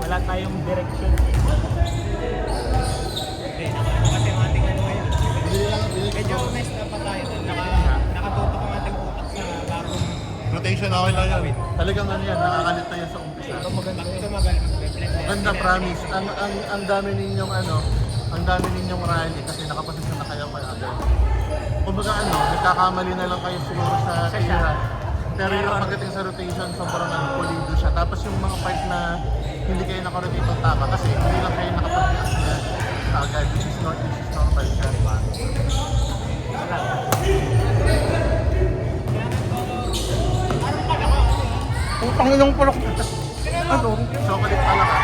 Wala tayong direction. Kasi ang ating ano ngayon, medyo messed up pa tayo. Nakatutok ang ating utak sa bagong Rotation okay lang yan. Talagang ano yan, nakakalit na yan sa umpisa. tumagal. Ganda, promise. Ang dami ninyong ano, ang dami ninyong rally kasi nakaposisyon na kayo kay agad. Kumbaga ano, nagkakamali na lang kayo siguro sa tira. Pero yung pagdating sa rotation, sobrang pulido siya. Tapos yung mga part na hindi kayo nakarotate ng tama kasi hindi lang kayo nakapag-fix niya agad, which is normal siya, diba? Putang inang pulok. Ano? Chocolate pala ka.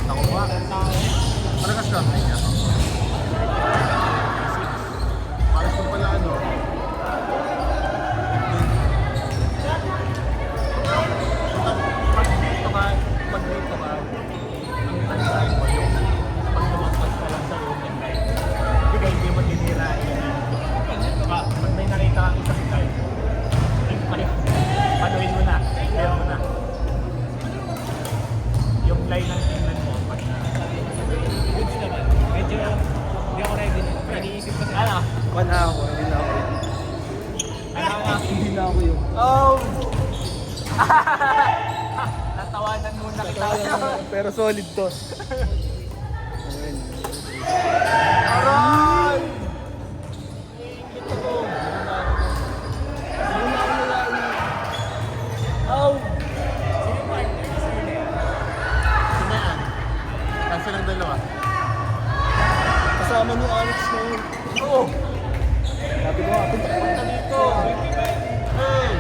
Ako ba? Paragas ka ba niya? Pares ko pala ano? Pag dito ka, ang tansahin mo yung pag lumagpas ka lang sa loob ng light. Hindi mo tinirain. Pag may nakita kang isa si light, panuin mo na, clear mo na. Yung line ng tingnan mo, pag Goods naman. Medyo hindi ako ready. Iniisip ko ano? Wala ako, hindi na ako yun. Ano nga? Hindi na ako yun. Oh! Natawanan muna kita. Pero solid to. Ayun. Aray! Oh! Sino yan? Cancel ang dalawa. Kasama ni Alex na yun. Oo! Sabi ko nga, punta Punta dito! Hey!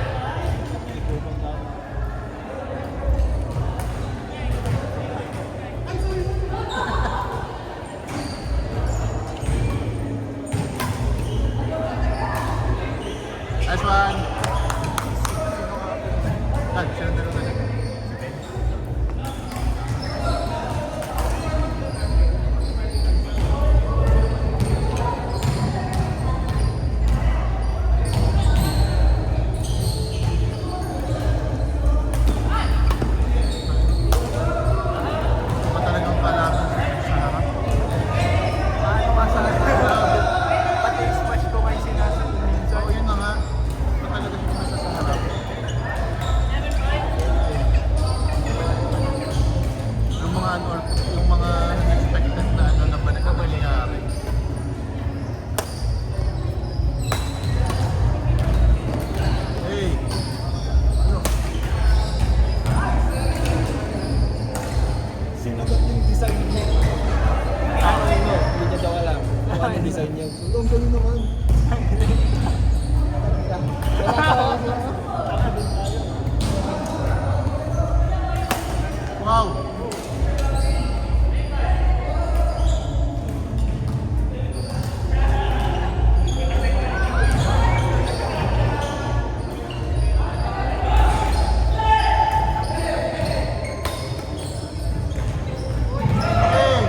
Nice one! Sino ang dalawa na? Ba talagang kalaban sa harap? Ano nga sa pati yung smash ko kayo sinasabi minsan. Oo, yun na nga. Ba talaga siya nasa sa harap? Yung mga yung mga unexpected na ano na ba nangyayari? Hey! Ano? Sinagot yung design niya. Ako yun, hindi niya daw alam. Kung ano yung design niya. Ang galing naman. Wow! Hey!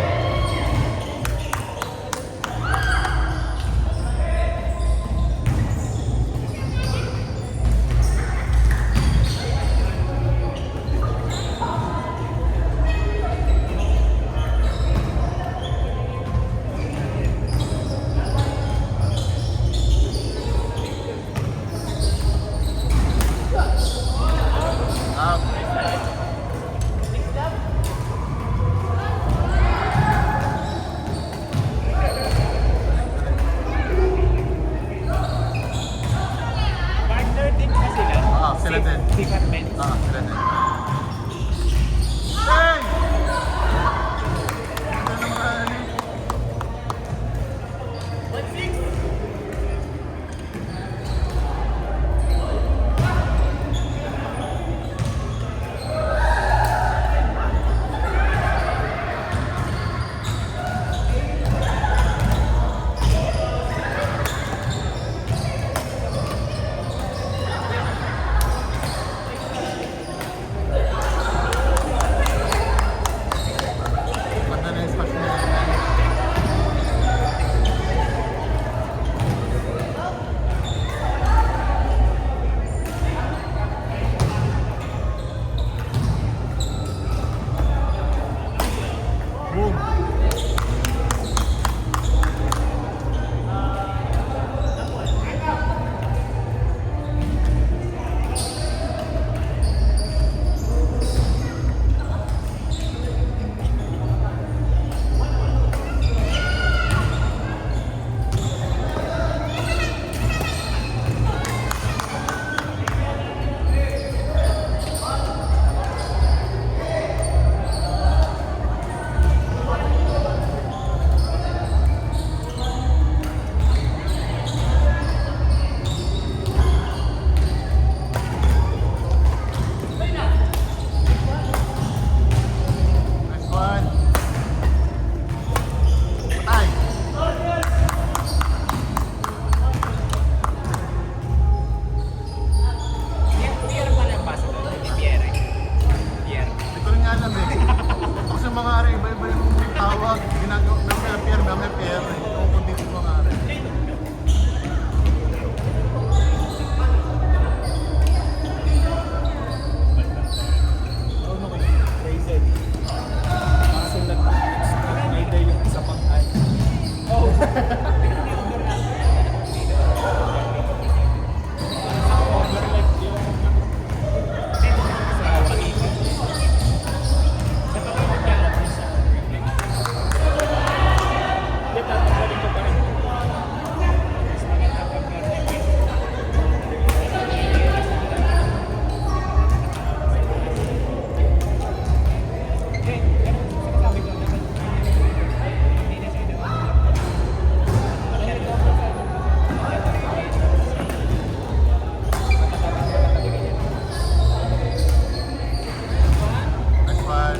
Next one.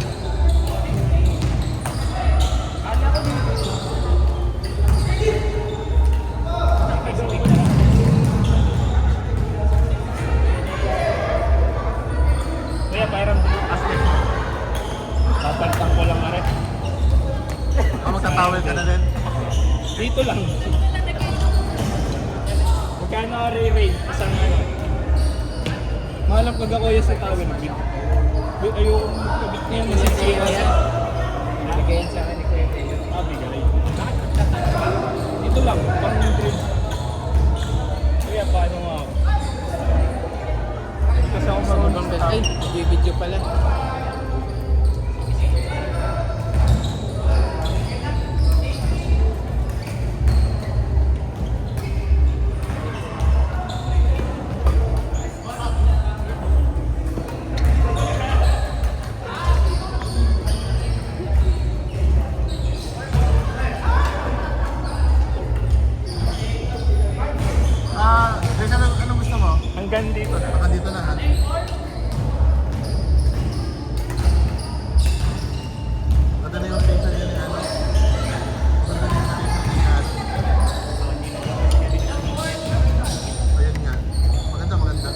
Kuya, parang asset. Papalitan ko lang are. Magtatawel ka na din. Dito lang. Magkano re-rate? Isang ano? Mahalap pag ako yung sa tawel. Ayoko kabit niya na si Kuya. Nalagay yan sa akin ni Kuya Teo. Bigay. Dito lang, pang trip. Kuya, paano nga ako? Kasi ako marunong Ay, video pala. Jason, anong gusto mo? hanggang dito na. Baka dito na ha. Ganda na yung station niya ni ano. Ganda na yung station ni Ate. Ayan nga. Maganda, maganda.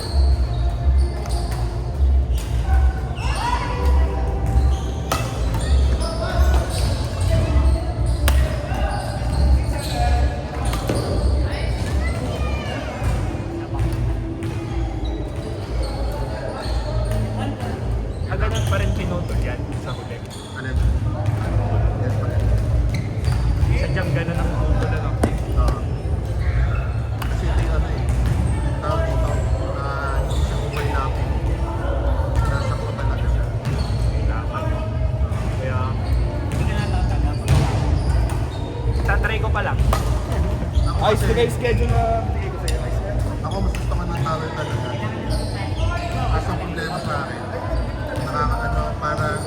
Hanggang pa rin pinutol yan sa huli. Alin? Yes, pa rin. Sadyang gano'n ang pinutol na lang. Oo. Kasi ito yung ano eh. Tawag dito. Hindi siya overlapping. Nasa ko talaga siya. Kailangan. Kaya, tatry ko pa lang. Ako Ayos kasi- na kayo schedule na bigay ko sa'yo. Ayos na. Ako mas gusto ko ng towel talaga. Kasi ang problema sa akin, nakakaano, parang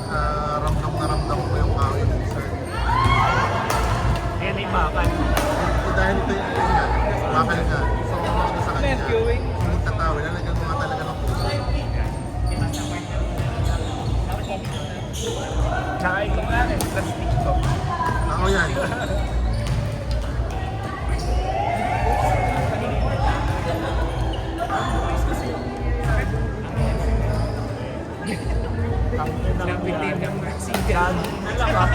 ramdam na ramdam ko yung kawin ni sir. Ayan na yung bakal. Dahil ito yung yun nga, bakal nga. So kung gusto sa kanya, queuing. kung magtatawel, lalagyan mo nga talaga ng puso. Tsaka ito nga rin, plastic to. Ako yan. Ang bitin ng sigan. Alam ba?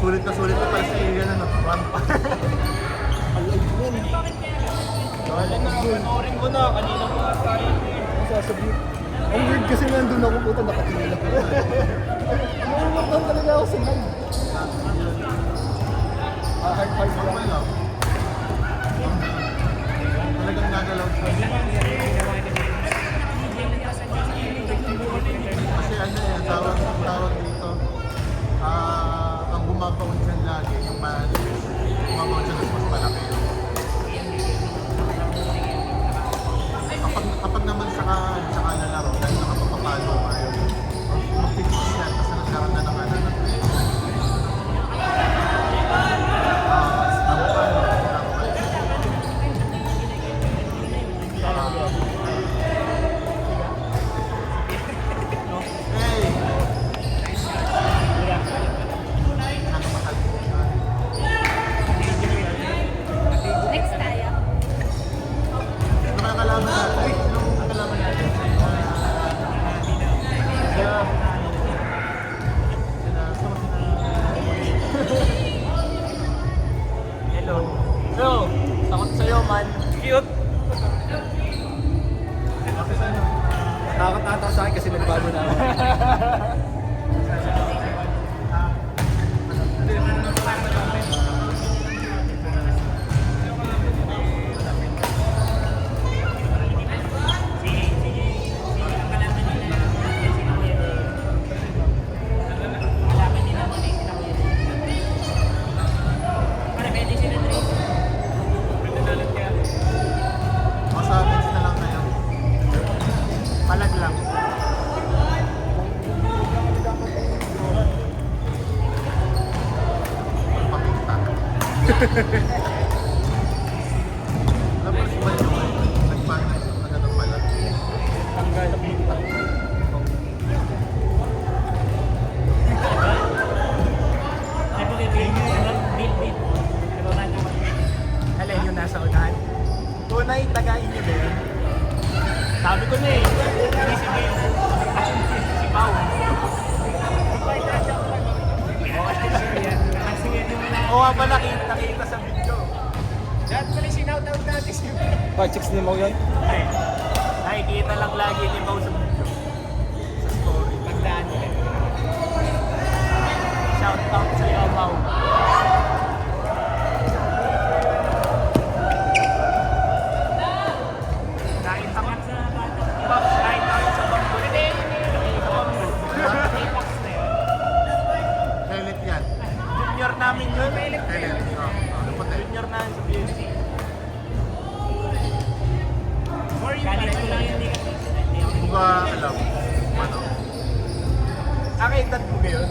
Sulit na pala si Ian, ano, one pa. Wala na, panoorin ko na. Kanina ko nga tayo. Ang sasabihin. Ang weird kasi nandun ako puta nakatingin ako. Namumurtan talaga ako sa live. Hard lang. Normal lang. Talagang nagalaw siya. Kasi ano eh, tawag dito, ang bumabaon dyan lagi, yung managers, bumabaon dyan mas malaki. Kapag naman sa lalaro, dahil nakapapapalo kayo, mag-fix yan, kasi nagkaroon na ng ano na Next tayo. Hello. Hello. Takot sa'yo, man. Cute. Takot ata sa akin kasi nagbago na ako. Masabits na lang kayo. Palag lang. Pakita. Tapos ba yun? Nagpangay. Nagano pala. Tanggal ang bintang. Alin yung nasa unahan? Tunay, tagain niyo din. Sabi ko na eh. Si Pao. Oo nga pala, nakita sa video. Dahil pala sinoutout natin si Chicks ni Mau yan? Ay, nakikita lang lagi ni Pao sa video. Sa story. Pagdaan niya. Shoutout sa iyo, Pao. Kahit tamat sa Pops, kahit tayo sa bangko. Hindi, sa bangko. Apex na yun. Helmet yan. Junior namin yun. Helmet. Ano po tayo? Junior namin sa BSC. Galit ko lang yun, Buka alam. Ano? edad mo ngayon?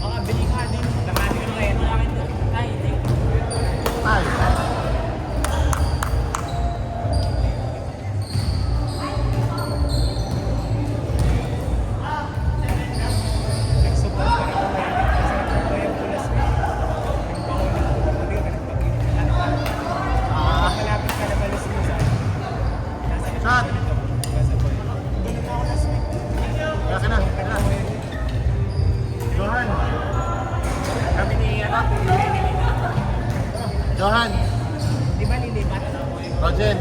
Oo, bili ka din. Nakati ko ngayon. Ay, hindi. Ay. Saan? Kaya na. Johan. Kami ni ano? Johan. Di ba lilipat? Roger.